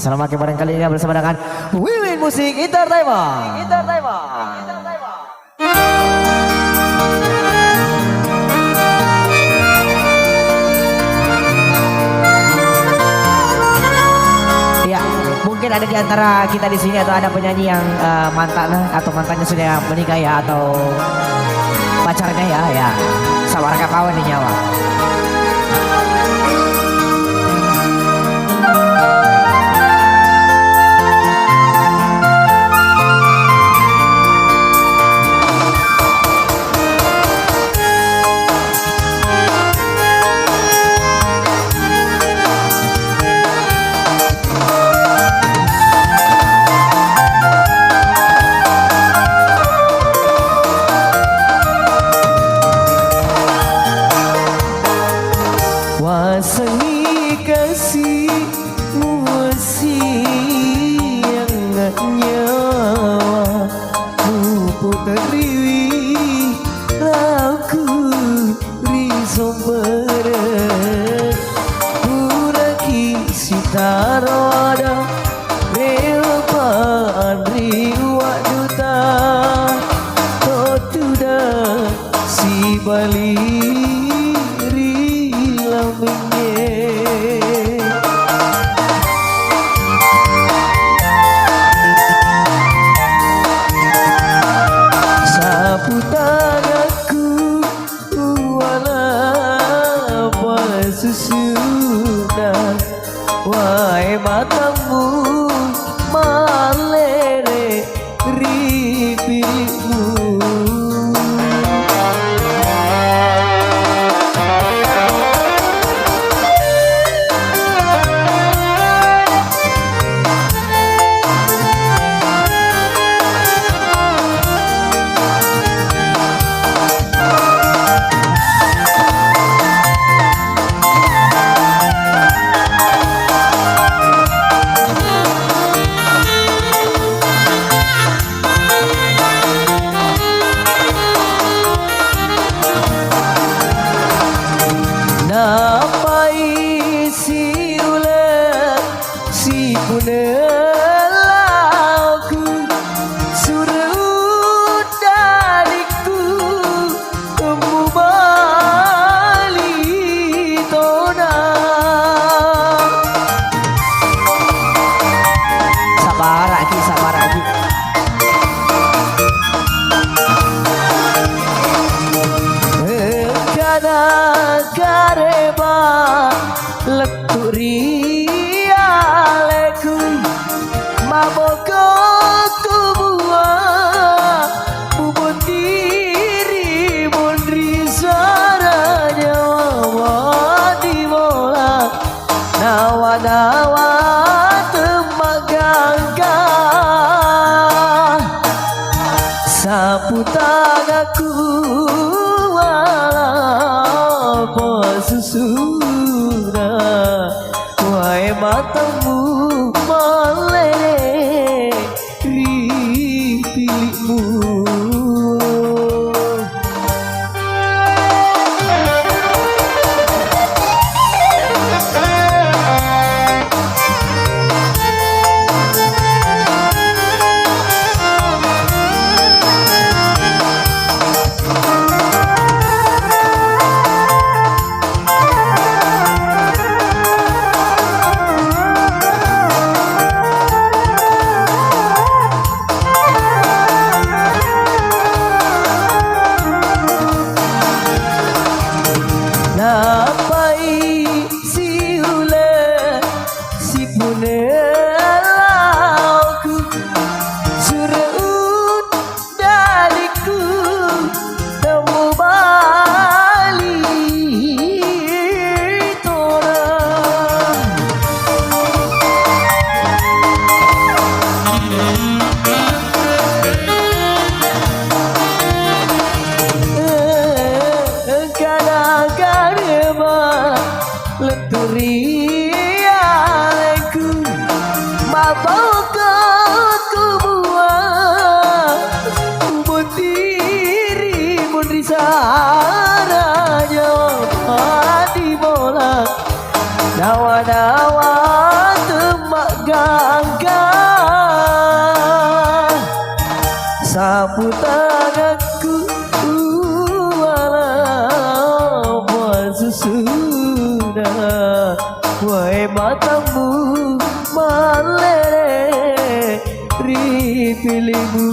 selamat kemarin kali ini bersama dengan Wiwin Musik Entertainment. Ya, mungkin ada di antara kita di sini atau ada penyanyi yang mantannya sudah menikah ya, atau pacarnya ya. Sawarga kawan di nyawa. Wasangi kasihmu yang gak nyawa puteri aku risombere puraki sitaroda relpaan riwa duta totuda si bali sapu tanganku wala susunan wae matamu malere ripilmu napai si ulet si punelaku surut dariku temu bali tona Sabar lagi. Kareba leturi aleku maboko kubua bubun diri mundri saranya wadi bola nawa temagangga sapu tanganku susuna wae matamu malere ripilmu napai si ulet si punelaku surut dariku temu bali tora leturi aleku maboko kubua ubun diri mundri saranya di bola dawa temak angkat sapu tanganku walaupun sesudah wahai matamu meleleh ripilimu